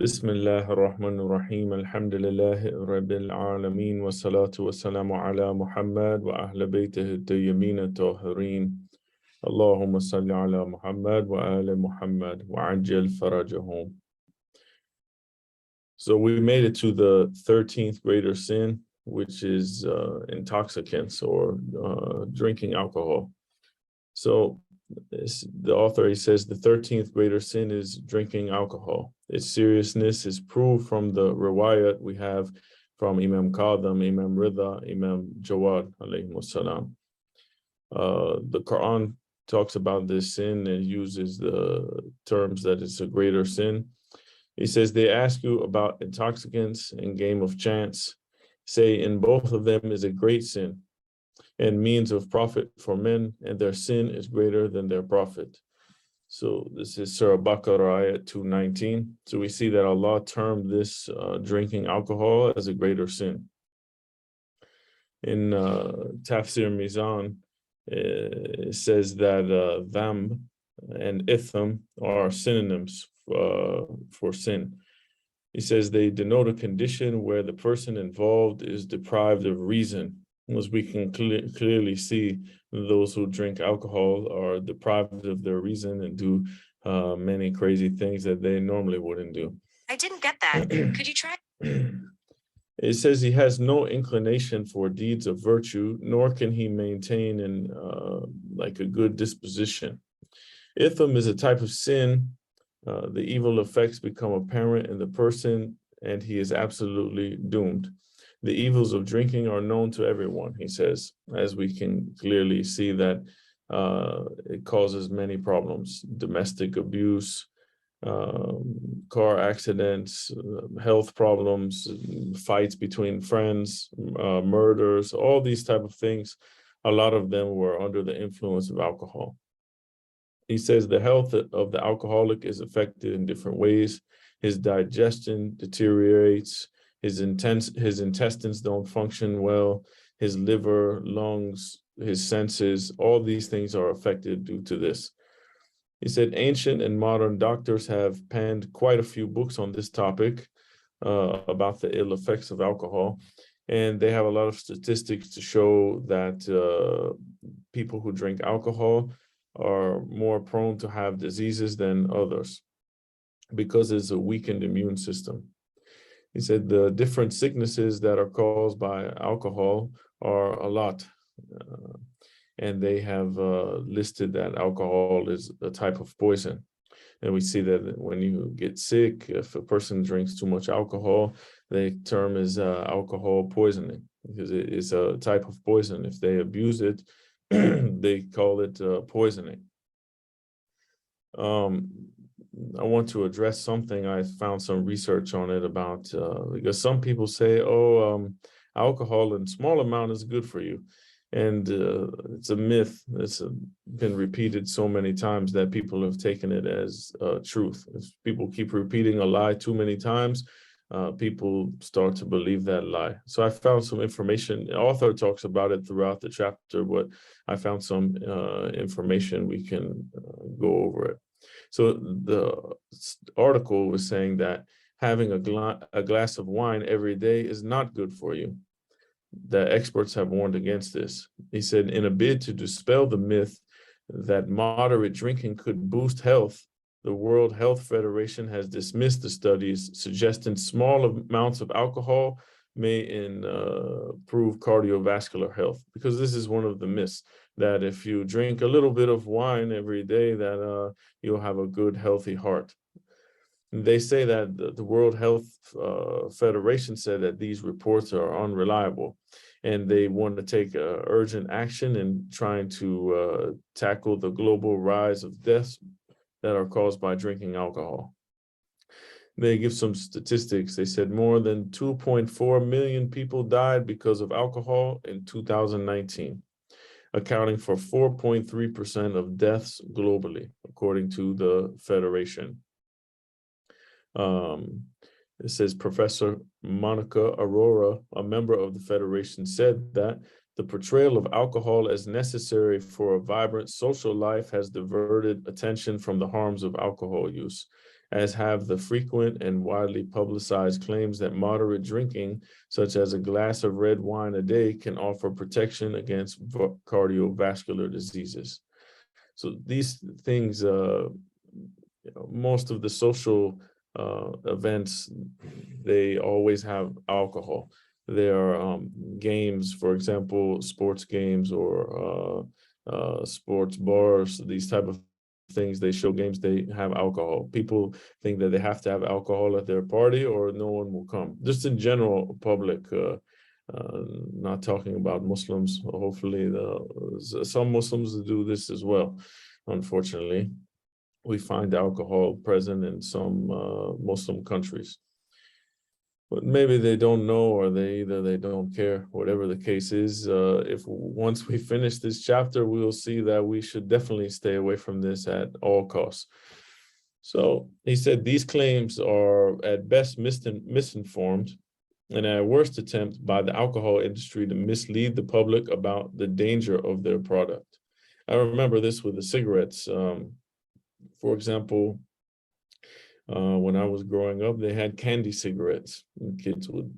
بسم الله الرحمن الرحيم الحمد لله رب العالمين والصلاة والسلام على محمد وأهل بيته الطيبين الطاهرين اللهم صل على محمد وآل محمد وعجل فرجهم. So we made it to the 13th greater sin, which is intoxicants or drinking alcohol. So the author, he says, the 13th greater sin is drinking alcohol. Its seriousness is proved from the riwayat we have from Imam Qadam, Imam Rida, Imam Jawad, alayhi salam. The Quran talks about this sin and uses the terms that it's a greater sin. He says, they ask you about intoxicants and game of chance. Say, in both of them is a great sin and means of profit for men, and their sin is greater than their profit. So this is Surah Baqarah ayat 219. So we see that Allah termed this drinking alcohol as a greater sin. In Tafsir Mizan, it says that dhanb and itham are synonyms for sin. He says they denote a condition where the person involved is deprived of reason. As we can clearly see, those who drink alcohol are deprived of their reason and do many crazy things that they normally wouldn't do. I didn't get that. Could you try? It says he has no inclination for deeds of virtue, nor can he maintain like a good disposition. Itham is a type of sin. The evil effects become apparent in the person, and he is absolutely doomed. The evils of drinking are known to everyone, he says, as we can clearly see that it causes many problems: domestic abuse, car accidents, health problems, fights between friends, murders, all these type of things. A lot of them were under the influence of alcohol. He says the health of the alcoholic is affected in different ways. His digestion deteriorates. His intestines don't function well. His liver, lungs, his senses, all these things are affected due to this. He said ancient and modern doctors have penned quite a few books on this topic about the ill effects of alcohol. And they have a lot of statistics to show that people who drink alcohol are more prone to have diseases than others because it's a weakened immune system. He said the different sicknesses that are caused by alcohol are a lot. And they have listed that alcohol is a type of poison. And we see that when you get sick, if a person drinks too much alcohol, the term is alcohol poisoning, because it is a type of poison. If they abuse it, they call it poisoning. I want to address something. I found some research on it about, because some people say, alcohol in small amount is good for you. And it's a myth. It's been repeated so many times that people have taken it as truth. If people keep repeating a lie too many times, people start to believe that lie. So I found some information. The author talks about it throughout the chapter, but I found some information. We can go over it. So the article was saying that having a glass of wine every day is not good for you. The experts have warned against this. He said, in a bid to dispel the myth that moderate drinking could boost health, the World Health Federation has dismissed the studies suggesting small amounts of alcohol may improve cardiovascular health, because this is one of the myths, that if you drink a little bit of wine every day, that you'll have a good, healthy heart. They say that the World Health Federation said that these reports are unreliable, and they want to take urgent action in trying to tackle the global rise of deaths that are caused by drinking alcohol. They give some statistics. They said more than 2.4 million people died because of alcohol in 2019, accounting for 4.3% of deaths globally, according to the Federation. It says Professor Monica Aurora, a member of the Federation, said that the portrayal of alcohol as necessary for a vibrant social life has diverted attention from the harms of alcohol use as have the frequent and widely publicized claims that moderate drinking, such as a glass of red wine a day, can offer protection against cardiovascular diseases. So these things, most of the social events, they always have alcohol. There are games, for example, sports games or sports bars, these type of things, they show games, they have alcohol. People think that they have to have alcohol at their party or no one will come. Just in general, public, not talking about Muslims. Hopefully, some Muslims do this as well. Unfortunately, we find alcohol present in some Muslim countries. But maybe they don't know, or they don't care, whatever the case is. If once we finish this chapter, we will see that we should definitely stay away from this at all costs. So he said these claims are at best misinformed and at worst attempt by the alcohol industry to mislead the public about the danger of their product. I remember this with the cigarettes. For example, when I was growing up, they had candy cigarettes. Kids would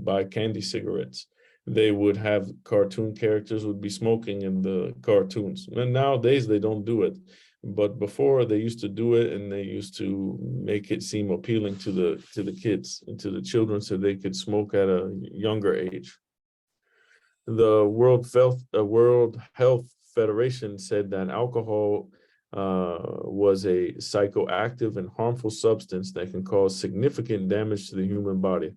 buy candy cigarettes. They would have cartoon characters would be smoking in the cartoons. And nowadays they don't do it. But before they used to do it, and they used to make it seem appealing to the kids and to the children so they could smoke at a younger age. The World Health Federation said that alcohol was a psychoactive and harmful substance that can cause significant damage to the human body,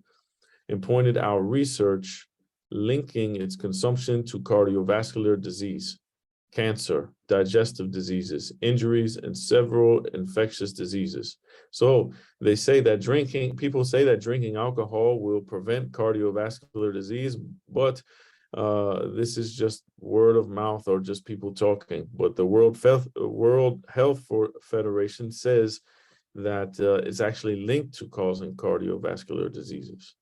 and pointed out research linking its consumption to cardiovascular disease, cancer, digestive diseases, injuries, and several infectious diseases. So they say that people say that drinking alcohol will prevent cardiovascular disease, but this is just word of mouth or just people talking. But the World Health Federation says that it's actually linked to causing cardiovascular diseases.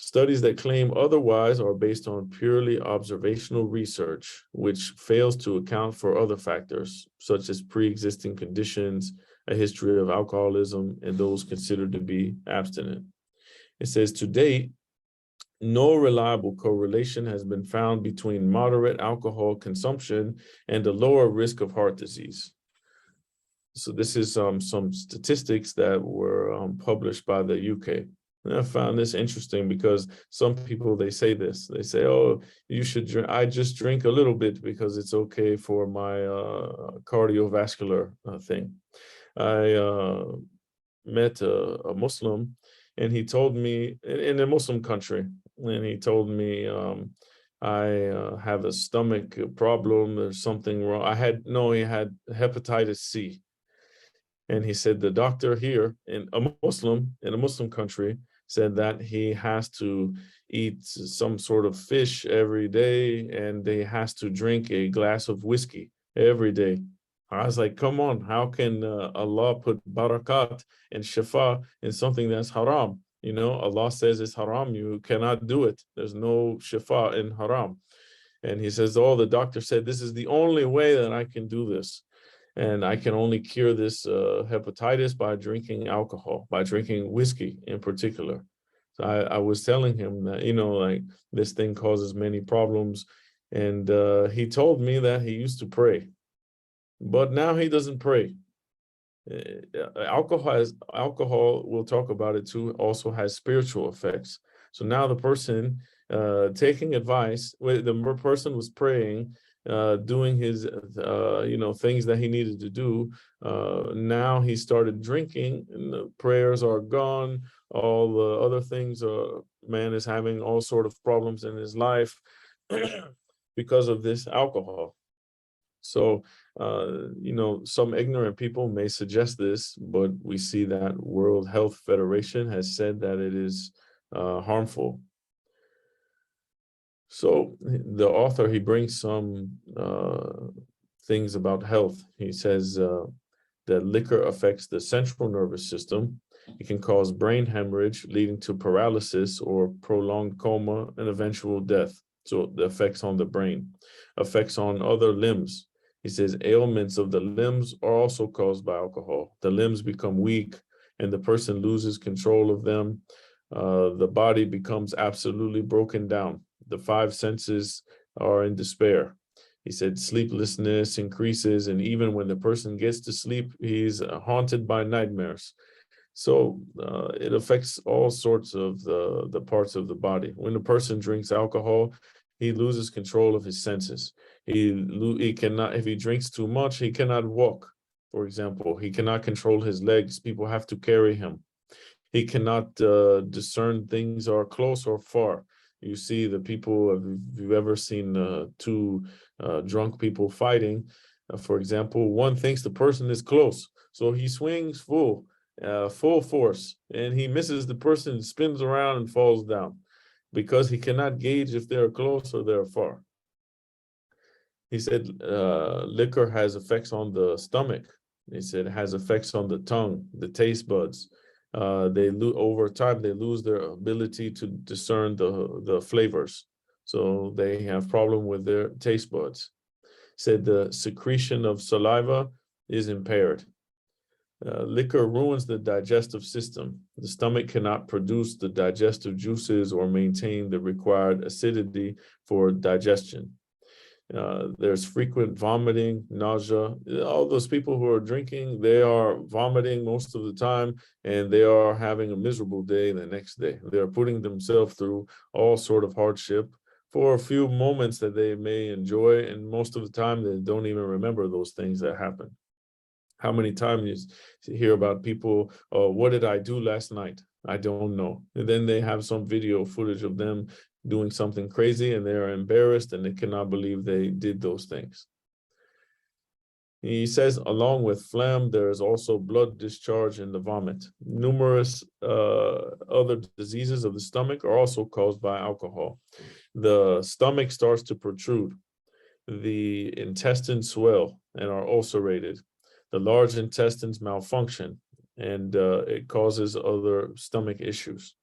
Studies that claim otherwise are based on purely observational research, which fails to account for other factors, such as pre-existing conditions, a history of alcoholism, and those considered to be abstinent. It says, to date, no reliable correlation has been found between moderate alcohol consumption and a lower risk of heart disease. So this is some statistics that were published by the UK. And I found this interesting because some people, they say this. They say, oh, you should drink. I just drink a little bit because it's okay for my cardiovascular thing. I met a Muslim, and he told me, in a Muslim country, and he told me, I have a stomach problem, there's something wrong. He had hepatitis C. And he said the doctor here, in a Muslim country, said that he has to eat some sort of fish every day, and he has to drink a glass of whiskey every day. I was like, come on, how can Allah put barakat and shifa in something that's haram? You know, Allah says it's haram, you cannot do it. There's no shifa in haram. And he says, oh, the doctor said, this is the only way that I can do this. And I can only cure this hepatitis by drinking alcohol, by drinking whiskey in particular. So I was telling him that, you know, like this thing causes many problems. And he told me that he used to pray, but now he doesn't pray. Alcohol, we'll talk about it too, also has spiritual effects. So now the person taking advice, the person was praying, doing his things that he needed to do. Now he started drinking, and the prayers are gone. All the other things, man is having all sort of problems in his life because of this alcohol. So some ignorant people may suggest this, but we see that World Health Federation has said that it is harmful. So the author, he brings some things about health. He says that liquor affects the central nervous system. It can cause brain hemorrhage, leading to paralysis or prolonged coma and eventual death. So the effects on the brain, effects on other limbs. He says ailments of the limbs are also caused by alcohol. The limbs become weak and the person loses control of them. The body becomes absolutely broken down. The five senses are in despair. He said sleeplessness increases, and even when the person gets to sleep, he's haunted by nightmares. So it affects all sorts of the parts of the body. When a person drinks alcohol, he loses control of his senses. He cannot, if he drinks too much, he cannot walk. For example, he cannot control his legs. People have to carry him. He cannot discern things are close or far. You see the people, if you've ever seen two drunk people fighting, for example, one thinks the person is close, so he swings full force, and he misses the person, spins around and falls down because he cannot gauge if they're close or they're far. He said liquor has effects on the stomach. He said it has effects on the tongue, the taste buds. Over time they lose their ability to discern the flavors, so they have problem with their taste buds. Said the secretion of saliva is impaired. Liquor ruins the digestive system. The stomach cannot produce the digestive juices or maintain the required acidity for digestion. There's frequent vomiting, nausea. All those people who are drinking, they are vomiting most of the time, and they are having a miserable day the next day. They are putting themselves through all sort of hardship for a few moments that they may enjoy, and most of the time they don't even remember those things that happened. How many times you hear about people, oh, what did I do last night? I don't know. And then they have some video footage of them doing something crazy, and they are embarrassed and they cannot believe they did those things. He says, along with phlegm, there is also blood discharge in the vomit. Numerous other diseases of the stomach are also caused by alcohol. The stomach starts to protrude. The intestines swell and are ulcerated. The large intestines malfunction, and it causes other stomach issues.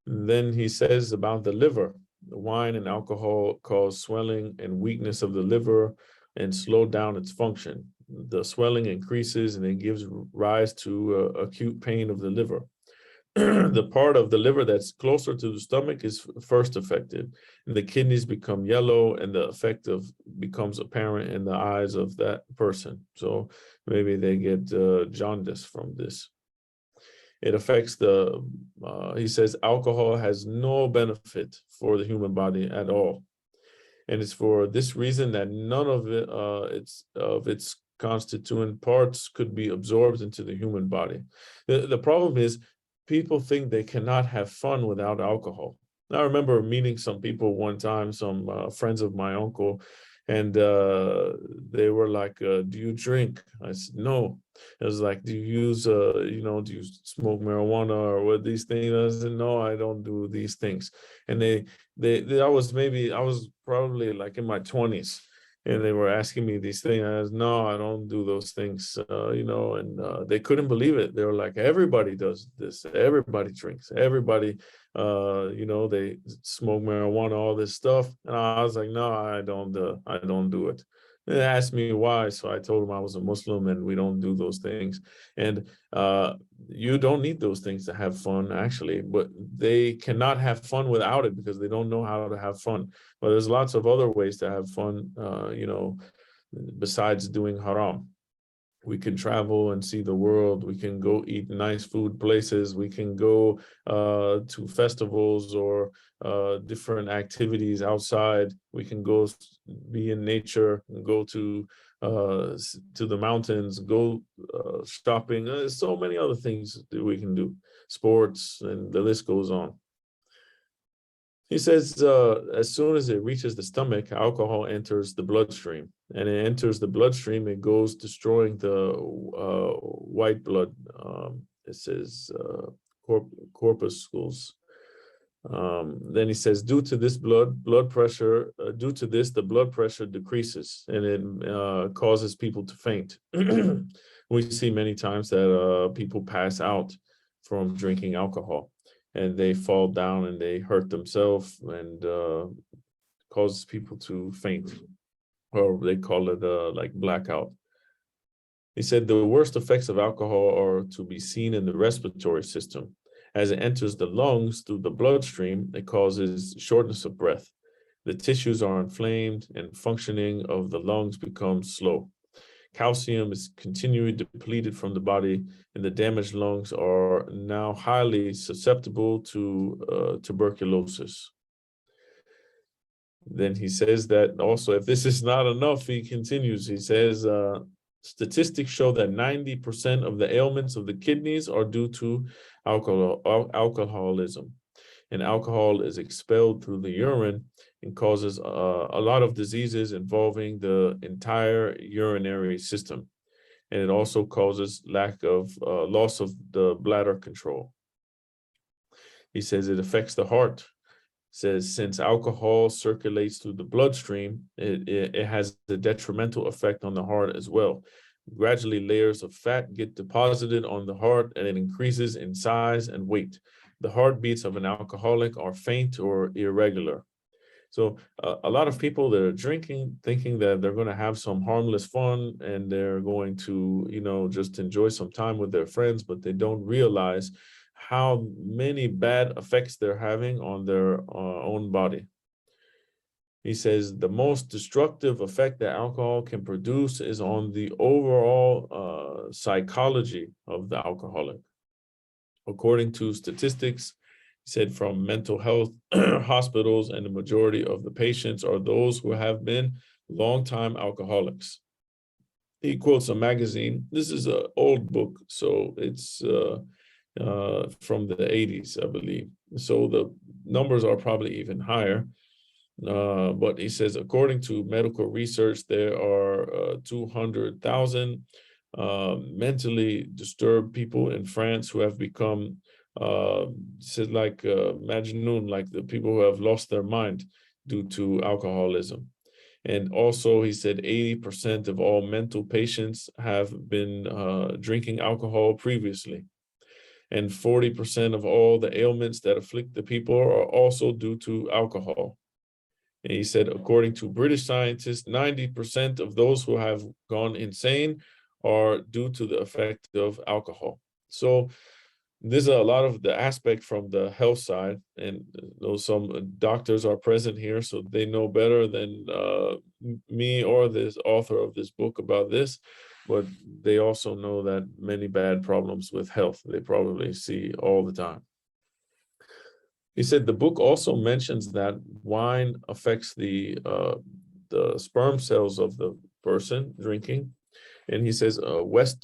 And then he says about the liver, the wine and alcohol cause swelling and weakness of the liver and slow down its function. The swelling increases and it gives rise to acute pain of the liver. The part of the liver that's closer to the stomach is first affected, and the kidneys become yellow, and the effect becomes apparent in the eyes of that person. So maybe they get jaundice from this. It affects he says alcohol has no benefit for the human body at all. And it's for this reason that none of its constituent parts could be absorbed into the human body. The problem is people think they cannot have fun without alcohol. I remember meeting some people one time, some friends of my uncle, and they were like, do you drink? I said, no. It was like, do you use, do you smoke marijuana or what these things? I said, no, I don't do these things. And I was probably like in my 20s, and they were asking me these things. I was, no, I don't do those things, and they couldn't believe it. They were like, everybody does this. Everybody drinks. Everybody, they smoke marijuana, all this stuff. And I was like, no, I don't do it. They asked me why, so I told them I was a Muslim and we don't do those things. And you don't need those things to have fun, actually, but they cannot have fun without it because they don't know how to have fun. But there's lots of other ways to have fun, besides doing haram. We can travel and see the world. We can go eat nice food places. We can go to festivals or different activities outside. We can go be in nature and go to the mountains, go shopping. There's so many other things that we can do, sports, and the list goes on. He says as soon as it reaches the stomach, alcohol enters the bloodstream, and it enters the bloodstream, it goes destroying the white blood. It says corpuscles. Then he says, due to this blood pressure, the blood pressure decreases, and it causes people to faint. We see many times that people pass out from drinking alcohol, and they fall down and they hurt themselves, and causes people to faint. or they call it like blackout. He said the worst effects of alcohol are to be seen in the respiratory system. As it enters the lungs through the bloodstream, it causes shortness of breath. The tissues are inflamed and functioning of the lungs becomes slow. Calcium is continually depleted from the body, and the damaged lungs are now highly susceptible to tuberculosis. Then he says that also, if this is not enough, he continues. He says, statistics show that 90% of the ailments of the kidneys are due to alcoholism. And alcohol is expelled through the urine and causes a lot of diseases involving the entire urinary system. And it also causes lack of loss of the bladder control. He says it affects the heart. Says since alcohol circulates through the bloodstream, it has a detrimental effect on the heart as well. Gradually, layers of fat get deposited on the heart and it increases in size and weight. The heartbeats of an alcoholic are faint or irregular. So a lot of people that are drinking, thinking that they're going to have some harmless fun and they're going to, just enjoy some time with their friends, but they don't realize how many bad effects they're having on their own body. He says the most destructive effect that alcohol can produce is on the overall psychology of the alcoholic. According to statistics, he said from mental health hospitals, and the majority of the patients are those who have been longtime alcoholics. He quotes a magazine. This is an old book, so it's from the 80s, I believe. So the numbers are probably even higher. But he says, according to medical research, there are 200,000 mentally disturbed people in France who have become, said like Majnoon, like the people who have lost their mind due to alcoholism. And also, he said 80% of all mental patients have been drinking alcohol previously. And 40% of all the ailments that afflict the people are also due to alcohol. And he said, according to British scientists, 90% of those who have gone insane are due to the effect of alcohol. So there's a lot of the aspect from the health side, and some doctors are present here, so they know better than me or this author of this book about this, but they also know that many bad problems with health they probably see all the time. He said the book also mentions that wine affects the sperm cells of the person drinking. And he says a West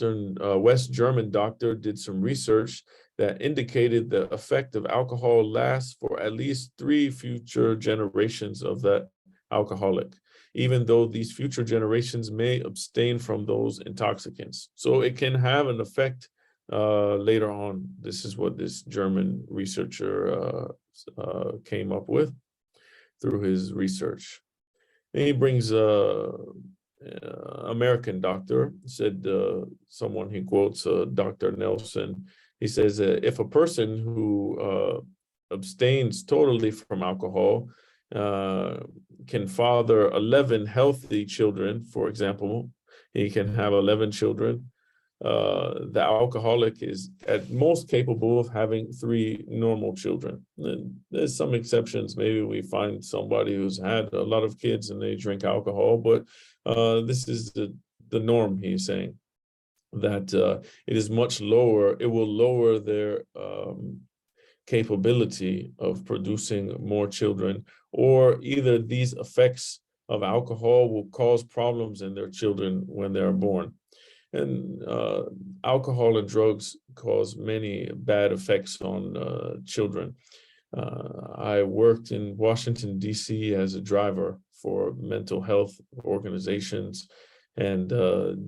German doctor did some research that indicated the effect of alcohol lasts for at least 3 future generations of that alcoholic, even though these future generations may abstain from those intoxicants. So it can have an effect later on. This is what this German researcher came up with through his research. And he brings American doctor, said someone he quotes, Dr. Nelson. He says, if a person who abstains totally from alcohol can father 11 healthy children, for example, he can have 11 children. The alcoholic is at most capable of having 3 normal children. And there's some exceptions. Maybe we find somebody who's had a lot of kids and they drink alcohol, but this is the norm, he's saying, that it is much lower. It will lower their capability of producing more children, or either these effects of alcohol will cause problems in their children when they're born. And alcohol and drugs cause many bad effects on children. I worked in Washington, D.C. as a driver for mental health organizations and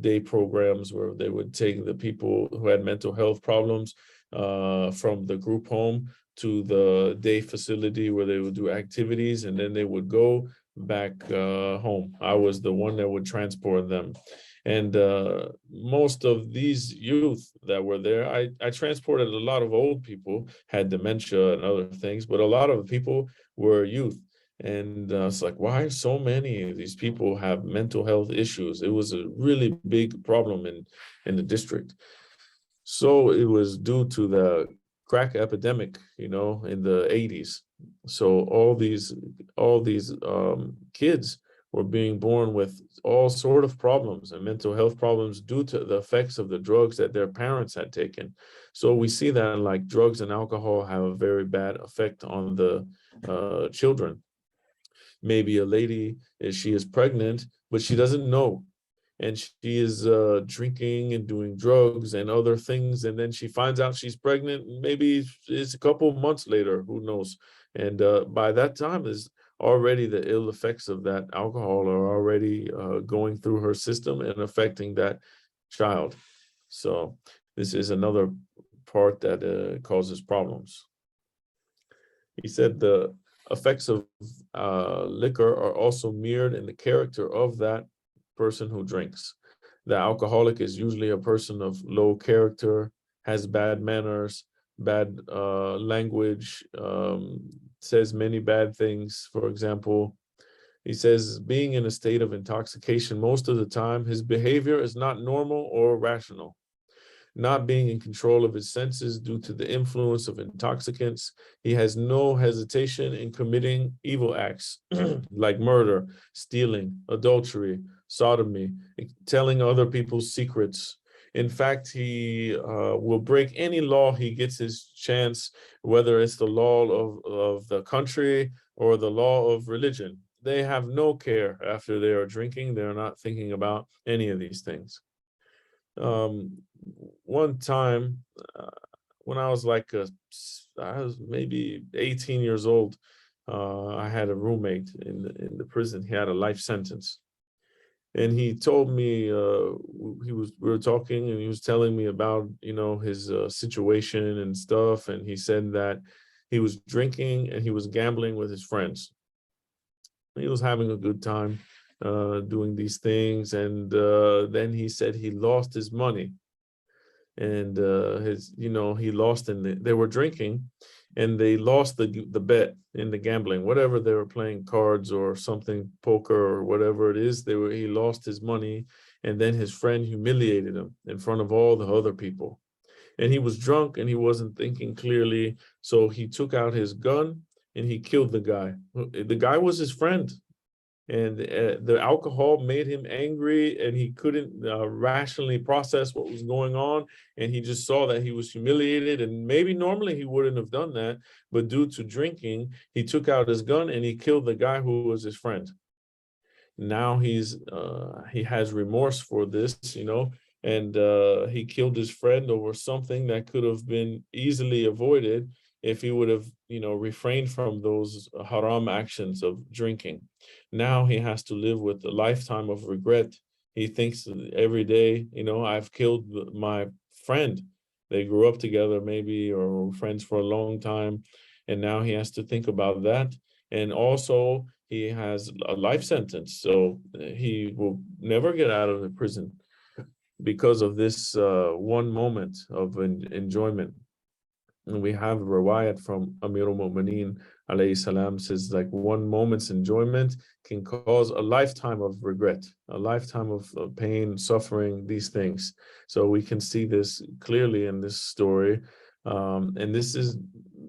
day programs where they would take the people who had mental health problems from the group home to the day facility where they would do activities, and then they would go back home. I was the one that would transport them. And most of these youth that were there, I transported a lot of old people, had dementia and other things, but a lot of the people were youth. And it's like, why so many of these people have mental health issues? It was a really big problem in the district. So it was due to the crack epidemic, in the 80s. So all these kids were being born with all sort of problems and mental health problems due to the effects of the drugs that their parents had taken. So we see that like drugs and alcohol have a very bad effect on the children. Maybe a lady, she is pregnant, but she doesn't know. And she is drinking and doing drugs and other things. And then she finds out she's pregnant. Maybe it's a couple of months later, who knows? And by that time is already the ill effects of that alcohol are already going through her system and affecting that child. So this is another part that causes problems. He said the effects of liquor are also mirrored in the character of that person who drinks. The alcoholic is usually a person of low character, has bad manners, bad language, says many bad things. For example, he says, being in a state of intoxication most of the time, his behavior is not normal or rational. Not being in control of his senses due to the influence of intoxicants, he has no hesitation in committing evil acts like murder, stealing, adultery, sodomy, telling other people's secrets. In fact, he will break any law he gets his chance, whether it's the law of the country or the law of religion. They have no care after they are drinking. They're not thinking about any of these things. One time when I was I was maybe 18 years old, I had a roommate in the prison. He had a life sentence. And he told me, we were talking and he was telling me about, his situation and stuff. And he said that he was drinking and he was gambling with his friends. He was having a good time doing these things. And then he said he lost his money. And he lost they were drinking and they lost the bet in the gambling, whatever they were playing, cards or something, poker or whatever it is. He lost his money, and then his friend humiliated him in front of all the other people. And he was drunk and he wasn't thinking clearly. So he took out his gun and he killed the guy. The guy was his friend. And the alcohol made him angry and he couldn't rationally process what was going on. And he just saw that he was humiliated, and maybe normally he wouldn't have done that, but due to drinking, he took out his gun and he killed the guy who was his friend. Now he has remorse for this, and he killed his friend over something that could have been easily avoided if he would have, refrained from those haram actions of drinking. Now he has to live with a lifetime of regret. He thinks every day, I've killed my friend. They grew up together maybe or were friends for a long time. And now he has to think about that. And also he has a life sentence. So he will never get out of the prison because of this one moment of enjoyment. And we have a riwayat from Amir al-Mu'mineen alayhi salam says like one moment's enjoyment can cause a lifetime of regret, a lifetime of pain, suffering, these things. So we can see this clearly in this story. And this is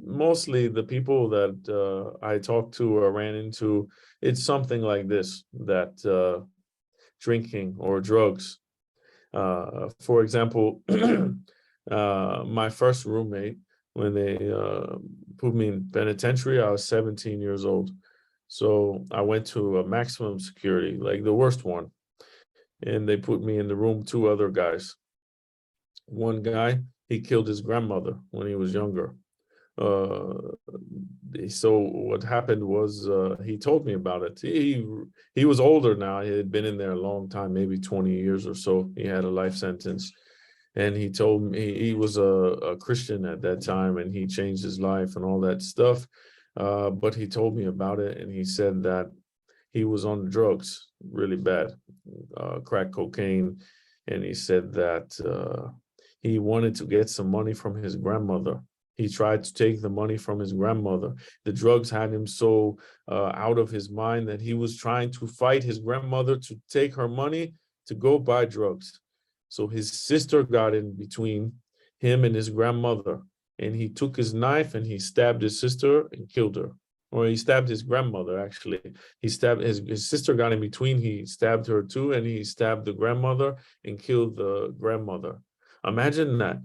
mostly the people that I talked to or ran into. It's something like this, that drinking or drugs. For example, my first roommate, when they put me in penitentiary, I was 17 years old. So I went to a maximum security, like the worst one. And they put me in the room, two other guys. One guy, he killed his grandmother when he was younger. So what happened was he told me about it. He was older now. He had been in there a long time, maybe 20 years or so. He had a life sentence. And he told me he was a Christian at that time, and he changed his life and all that stuff. But he told me about it, and he said that he was on drugs really bad, crack cocaine. And he said that he wanted to get some money from his grandmother. He tried to take the money from his grandmother. The drugs had him so out of his mind that he was trying to fight his grandmother to take her money to go buy drugs. So his sister got in between him and his grandmother, and he took his knife and he stabbed his sister and killed her. Or he stabbed his grandmother, actually. He stabbed his sister got in between. He stabbed her too, and he stabbed the grandmother and killed the grandmother. Imagine that,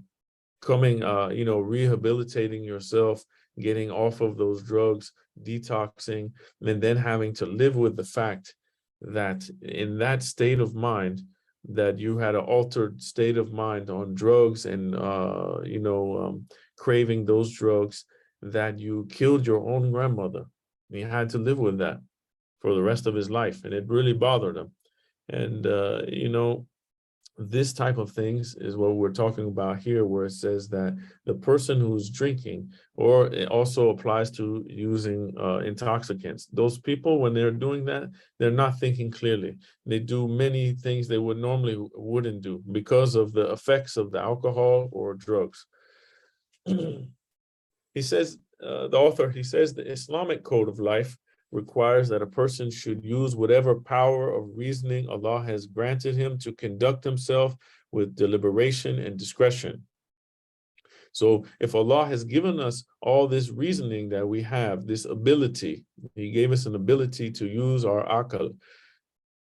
coming, rehabilitating yourself, getting off of those drugs, detoxing, and then having to live with the fact that in that state of mind, that you had an altered state of mind on drugs and, craving those drugs, that you killed your own grandmother. He had to live with that for the rest of his life, and it really bothered him. And, this type of things is what we're talking about here, where it says that the person who's drinking, or it also applies to using intoxicants, those people, when they're doing that, they're not thinking clearly. They do many things they would normally wouldn't do because of the effects of the alcohol or drugs. He says, the author, he says, the Islamic code of life requires that a person should use whatever power of reasoning Allah has granted him to conduct himself with deliberation and discretion. So if Allah has given us all this reasoning that we have, this ability, he gave us an ability to use our akal,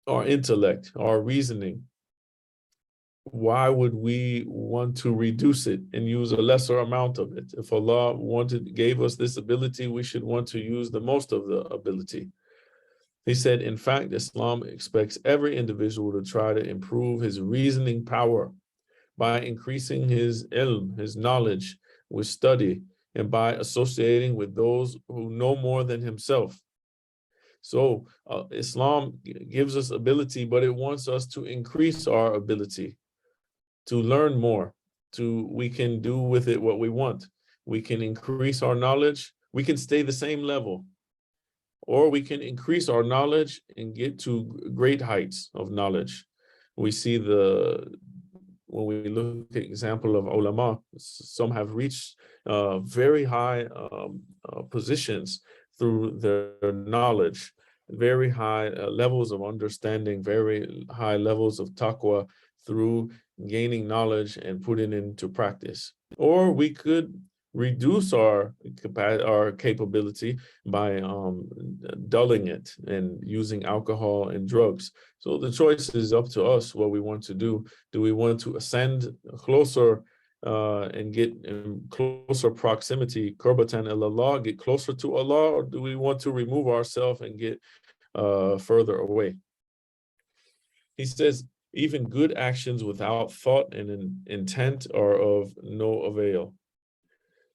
our intellect, our reasoning, why would we want to reduce it and use a lesser amount of it? If Allah gave us this ability, we should want to use the most of the ability. He said, in fact, Islam expects every individual to try to improve his reasoning power by increasing his ilm, his knowledge, with study, and by associating with those who know more than himself. So Islam gives us ability, but it wants us to increase our ability, to learn more, we can do with it what we want. We can increase our knowledge. We can stay the same level, or we can increase our knowledge and get to great heights of knowledge. We see when we look at example of ulama, some have reached very high positions through their knowledge, very high levels of understanding, very high levels of taqwa through gaining knowledge and putting into practice. Or we could reduce our capability by dulling it and using alcohol and drugs. So the choice is up to us what we want to do. Do we want to ascend closer and get in closer proximity, qurbatan ilallah, get closer to Allah, or do we want to remove ourselves and get further away? He says, even good actions without thought and intent are of no avail.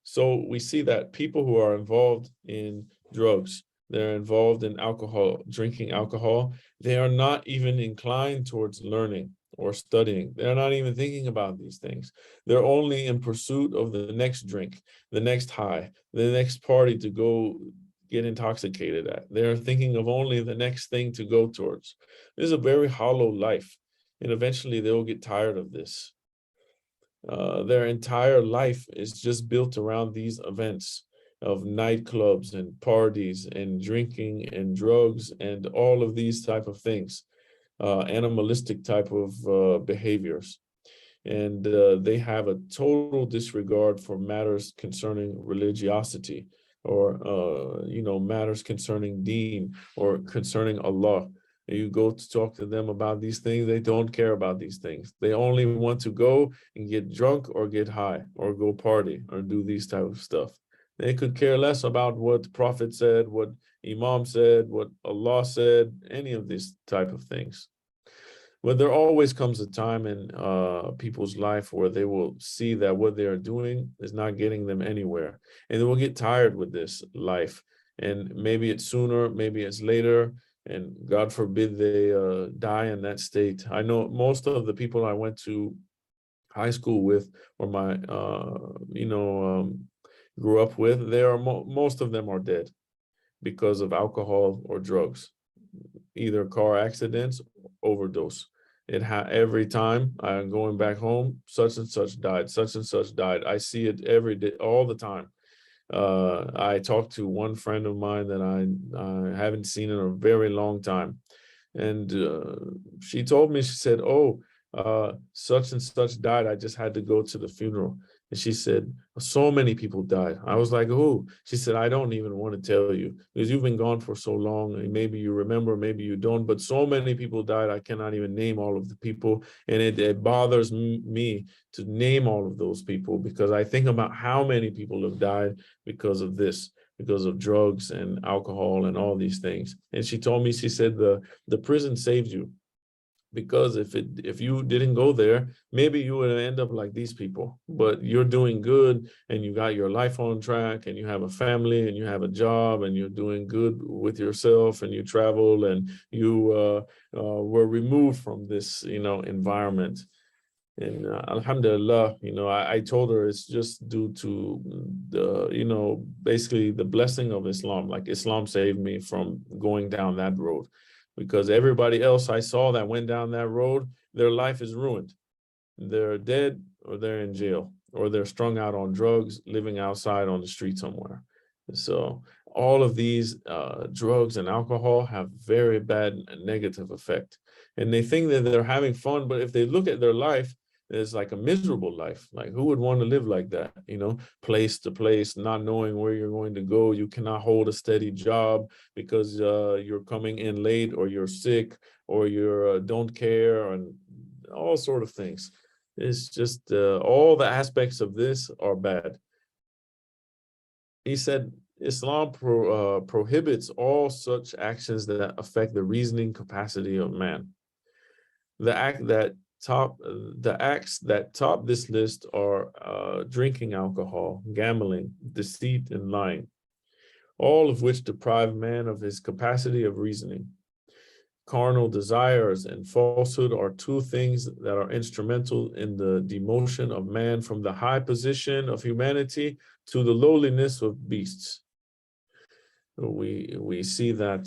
So we see that people who are involved in drugs, they're involved in alcohol, drinking alcohol, they are not even inclined towards learning or studying. They're not even thinking about these things. They're only in pursuit of the next drink, the next high, the next party to go get intoxicated at. They're thinking of only the next thing to go towards. This is a very hollow life. And eventually they'll get tired of this. Their entire life is just built around these events of nightclubs and parties and drinking and drugs and all of these type of things, animalistic type of behaviors. And they have a total disregard for matters concerning religiosity, or matters concerning deen or concerning Allah. You go to talk to them about these things, they don't care about these things. They only want to go and get drunk or get high or go party or do these type of stuff. They could care less about what the Prophet said, what Imam said, what Allah said, any of these type of things. But there always comes a time in people's life where they will see that what they are doing is not getting them anywhere. And they will get tired with this life. And maybe it's sooner, maybe it's later. And God forbid they die in that state. I know most of the people I went to high school with, or my, grew up with, they are most of them are dead because of alcohol or drugs, either car accidents, overdose. Every time I'm going back home, such and such died, such and such died. I see it every day, all the time. I talked to one friend of mine that I haven't seen in a very long time, and she told me, she said, "Oh, such and such died. I just had to go to the funeral." And she said, "So many people died." I was like, "Who?" She said, "I don't even want to tell you because you've been gone for so long, and maybe you remember, maybe you don't, but so many people died. I cannot even name all of the people, and it bothers me to name all of those people because I think about how many people have died because of this, because of drugs and alcohol and all these things." And she told me, she said, the prison saved you, because if you didn't go there, maybe you would end up like these people. But you're doing good, and you got your life on track, and you have a family, and you have a job, and you're doing good with yourself, and you travel, and you were removed from this, environment. And alhamdulillah, I told her it's just due to the, basically the blessing of Islam. Like, Islam saved me from going down that road, because everybody else I saw that went down that road, their life is ruined. They're dead, or they're in jail, or they're strung out on drugs, living outside on the street somewhere. So all of these drugs and alcohol have very bad negative effect. And they think that they're having fun, but if they look at their life, it's like a miserable life. Like, who would want to live like that? Place to place, not knowing where you're going to go. You cannot hold a steady job because you're coming in late, or you're sick, or you don't care, and all sort of things. It's just all the aspects of this are bad. He said Islam prohibits all such actions that affect the reasoning capacity of man. The acts that top this list are drinking alcohol, gambling, deceit, and lying, all of which deprive man of his capacity of reasoning. Carnal desires and falsehood are two things that are instrumental in the demotion of man from the high position of humanity to the lowliness of beasts. We see that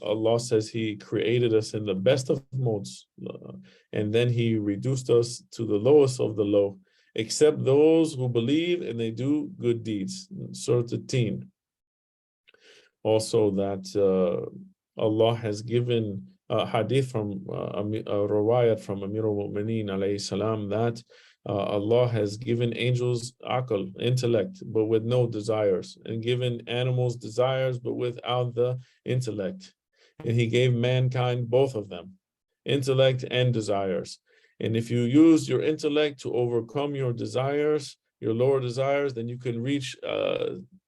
Allah says He created us in the best of modes, and then He reduced us to the lowest of the low, except those who believe and they do good deeds. Surah Teen. Also, that Allah has given a hadith from a riwayat from Amir al-Mu'mineen alayhi salam, that Allah has given angels aql, intellect, but with no desires, and given animals desires, but without the intellect. And He gave mankind both of them, intellect and desires. And if you use your intellect to overcome your desires, your lower desires, then you can reach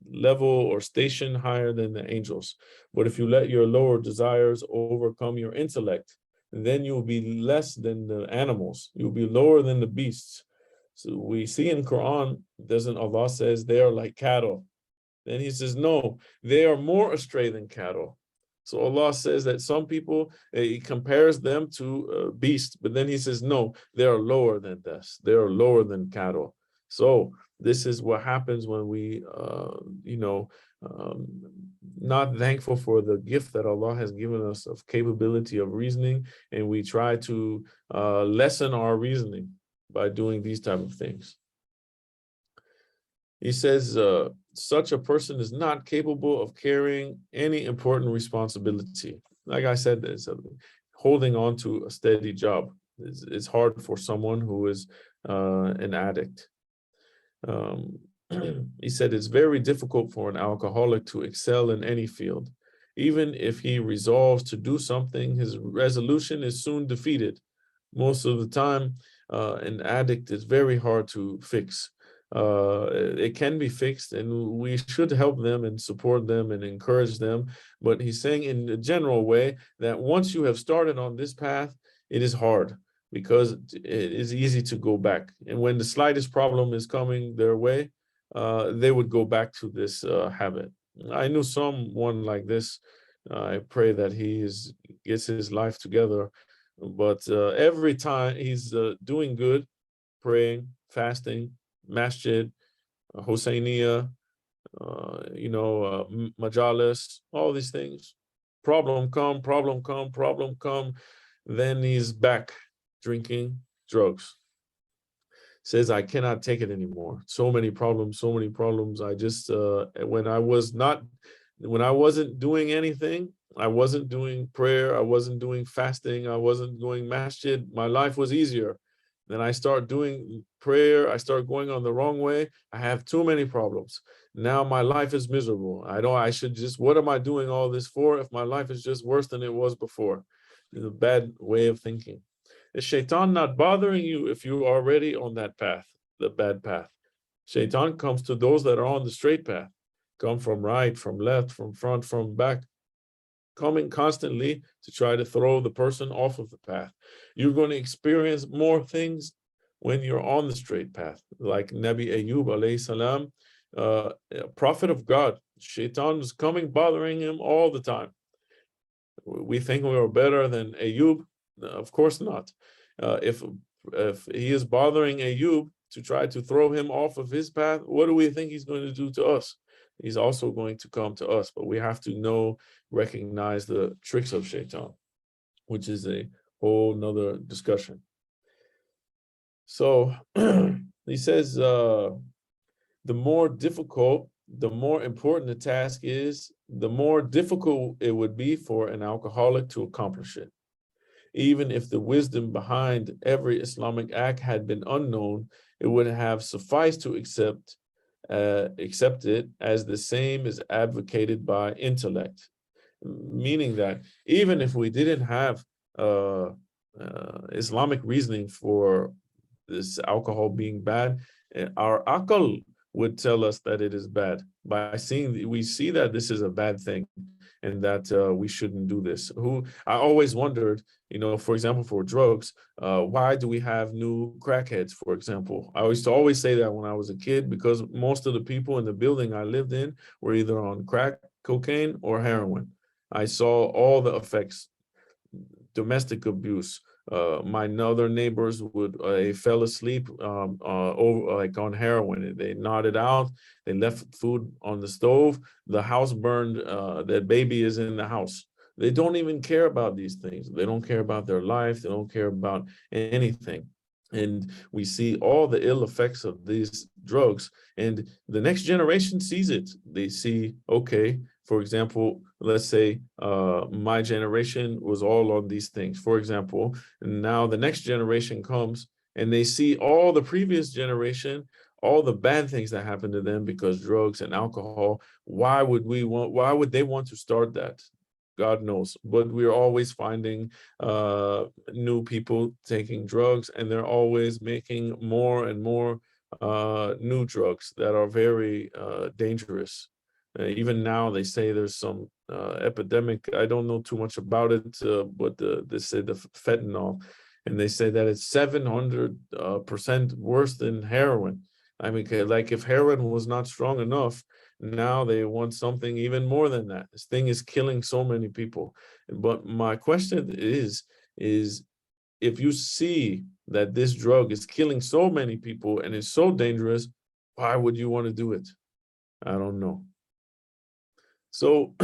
level or station higher than the angels. But if you let your lower desires overcome your intellect, then you'll be less than the animals. You'll be lower than the beasts. So we see in Quran, doesn't Allah says they are like cattle? Then He says, no, they are more astray than cattle. So Allah says that some people, He compares them to beasts, but then He says, no, they are lower than this. They are lower than cattle. So this is what happens when we, not thankful for the gift that Allah has given us of capability of reasoning, and we try to lessen our reasoning by doing these type of things. He says, such a person is not capable of carrying any important responsibility. Like I said, holding on to a steady job. It's hard for someone who is an addict. He said it's very difficult for an alcoholic to excel in any field. Even if he resolves to do something, his resolution is soon defeated. Most of the time, an addict is very hard to fix. It can be fixed, and we should help them and support them and encourage them. But he's saying in a general way that once you have started on this path, it is hard, because it is easy to go back. And when the slightest problem is coming their way, they would go back to this habit. I knew someone like this. I pray that he gets his life together. But every time he's doing good, praying, fasting, masjid, Husseiniya, majalis, all these things. Problem come, then he's back drinking, drugs. Says, I cannot take it anymore. So many problems, so many problems. I just, when I wasn't doing anything, I wasn't doing prayer, I wasn't doing fasting, I wasn't doing masjid, my life was easier. Then I start doing prayer, I start going on the wrong way, I have too many problems. Now my life is miserable. I should just, what am I doing all this for if my life is just worse than it was before? It's a bad way of thinking. Is shaitan not bothering you if you're already on that path, the bad path? Shaitan comes to those that are on the straight path, come from right, from left, from front, from back, coming constantly to try to throw the person off of the path. You're going to experience more things when you're on the straight path, like Nabi Ayyub alayhi salam, prophet of God. Shaitan was coming, bothering him all the time. We think we are better than Ayyub. Of course not. If he is bothering Ayyub to try to throw him off of his path, what do we think he's going to do to us? He's also going to come to us, but we have to recognize the tricks of shaitan, which is a whole nother discussion. So he says, the more difficult, the more important the task is, the more difficult it would be for an alcoholic to accomplish it. Even if the wisdom behind every Islamic act had been unknown, it would have sufficed to accept it as the same as advocated by intellect. Meaning that even if we didn't have Islamic reasoning for this alcohol being bad, our aql would tell us that it is bad. We see that this is a bad thing and that we shouldn't do this. I always wondered, for example, for drugs, why do we have new crackheads, for example? I used to always say that when I was a kid, because most of the people in the building I lived in were either on crack, cocaine, or heroin. I saw all the effects, domestic abuse. My other neighbors fell asleep over, like on heroin. They nodded out. They left food on the stove. The house burned. That baby is in the house. They don't even care about these things. They don't care about their life. They don't care about anything. And we see all the ill effects of these drugs. And the next generation sees it. They see, okay, for example, let's say my generation was all on these things. For example, now the next generation comes and they see all the previous generation, all the bad things that happened to them because drugs and alcohol. Why would they want to start that? God knows, but we're always finding new people taking drugs, and they're always making more and more new drugs that are very dangerous. Even now, they say there's some epidemic. I don't know too much about it, but they say the fentanyl, and they say that it's 700% worse than heroin. I mean, like if heroin was not strong enough, now they want something even more than that. This thing is killing so many people. But my question is if you see that this drug is killing so many people and is so dangerous, why would you want to do it? I don't know. So,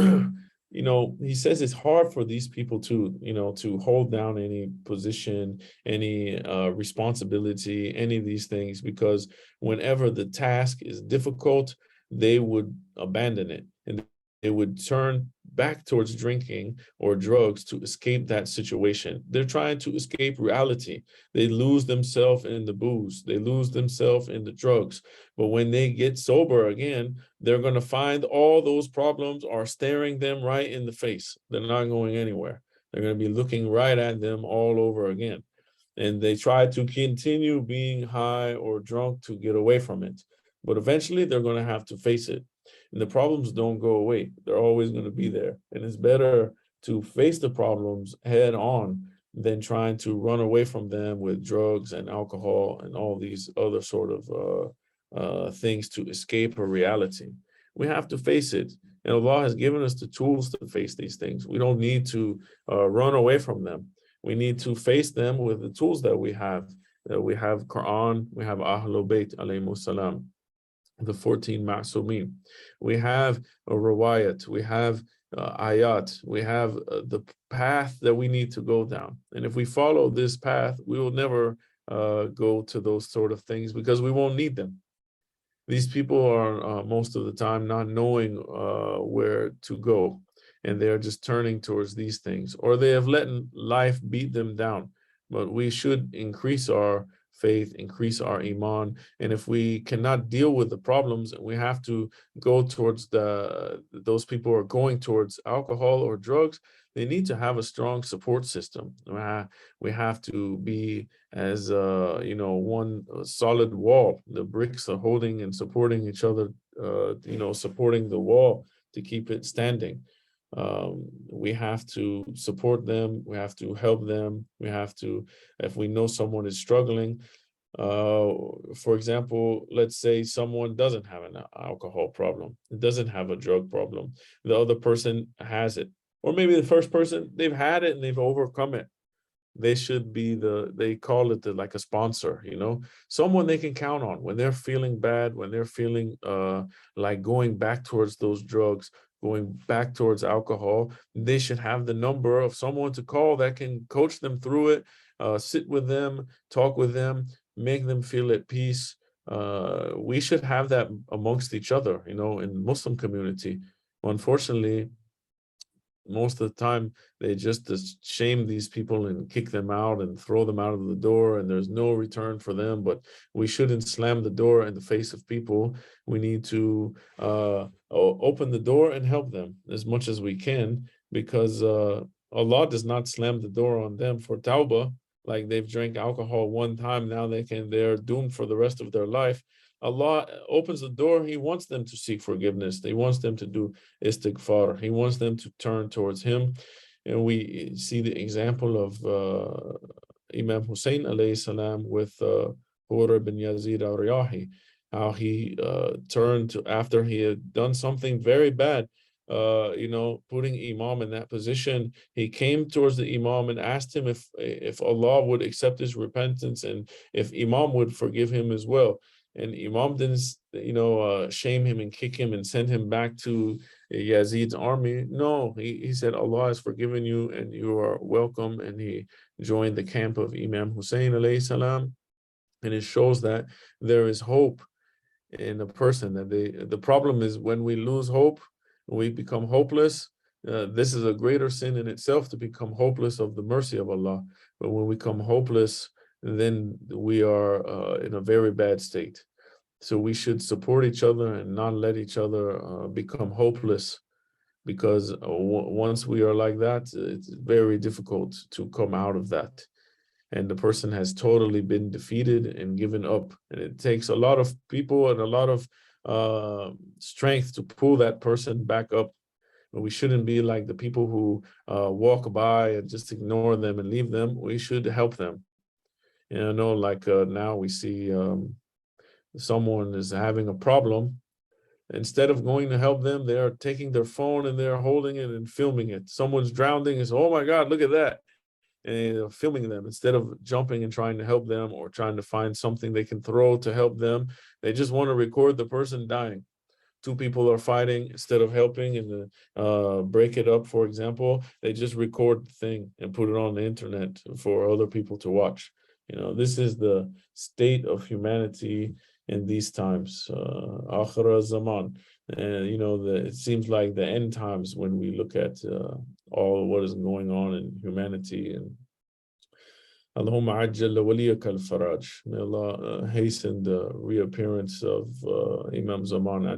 he says it's hard for these people to hold down any position, any responsibility, any of these things, because whenever the task is difficult, they would abandon it and they would turn back towards drinking or drugs to escape that situation. They're trying to escape reality. They lose themselves in the booze. They lose themselves in the drugs. But when they get sober again, they're going to find all those problems are staring them right in the face. They're not going anywhere. They're going to be looking right at them all over again. And they try to continue being high or drunk to get away from it. But eventually they're going to have to face it. And the problems don't go away. They're always going to be there. And it's better to face the problems head on than trying to run away from them with drugs and alcohol and all these other sort of things to escape a reality. We have to face it. And Allah has given us the tools to face these things. We don't need to run away from them. We need to face them with the tools that we have. We have Quran, we have Ahlul Bayt alayhimus salam, the 14 Ma'sumin. We have a riwayat, we have ayat, we have the path that we need to go down. And if we follow this path, we will never go to those sort of things because we won't need them. These people are most of the time not knowing where to go, and they're just turning towards these things, or they have let life beat them down. But we should increase our faith, increase our iman, and if we cannot deal with the problems, we have to go towards those people who are going towards alcohol or drugs. They need to have a strong support system. We have to be as one solid wall. The bricks are holding and supporting each other, supporting the wall to keep it standing. We have to support them, we have to help them, we have to, if we know someone is struggling, for example, let's say someone doesn't have an alcohol problem, doesn't have a drug problem, the other person has it, or maybe the first person, they've had it and they've overcome it. They should be they call it like a sponsor, someone they can count on when they're feeling bad, when they're feeling like going back towards those drugs, going back towards alcohol. They should have the number of someone to call that can coach them through it, sit with them, talk with them, make them feel at peace. We should have that amongst each other, in Muslim community. Unfortunately, most of the time they just shame these people and kick them out and throw them out of the door, and there's no return for them. But we shouldn't slam the door in the face of people. We need to open the door and help them as much as we can, because Allah does not slam the door on them for tawbah. Like they've drank alcohol one time, now they're doomed for the rest of their life. Allah opens the door. He wants them to seek forgiveness. He wants them to do istighfar. He wants them to turn towards him. And we see the example of Imam Hussein alayhi salam with Hur ibn Yazid al-Riyahi, how he turned to, after he had done something very bad, putting Imam in that position. He came towards the Imam and asked him if Allah would accept his repentance and if Imam would forgive him as well. And Imam didn't, shame him and kick him and send him back to Yazid's army. No, he said, Allah has forgiven you and you are welcome. And he joined the camp of Imam Hussein alayhi salam. And it shows that there is hope in a person. That the problem is when we lose hope, we become hopeless. This is a greater sin in itself, to become hopeless of the mercy of Allah. But when we become hopeless, then we are in a very bad state. So we should support each other and not let each other become hopeless, because once we are like that, it's very difficult to come out of that. And the person has totally been defeated and given up. And it takes a lot of people and a lot of strength to pull that person back up. We shouldn't be like the people who walk by and just ignore them and leave them. We should help them. Like now we see someone is having a problem. Instead of going to help them, they are taking their phone and they're holding it and filming it. Someone's drowning, is, oh my God, look at that. And they're filming them instead of jumping and trying to help them or trying to find something they can throw to help them. They just want to record the person dying. Two people are fighting, instead of helping and break it up, for example, they just record the thing and put it on the internet for other people to watch. This is the state of humanity in these times, akhir zaman. And it seems like the end times when we look at all what is going on in humanity. And Allahumma ajjal waliyaka al-faraj. May Allah hasten the reappearance of Imam Zaman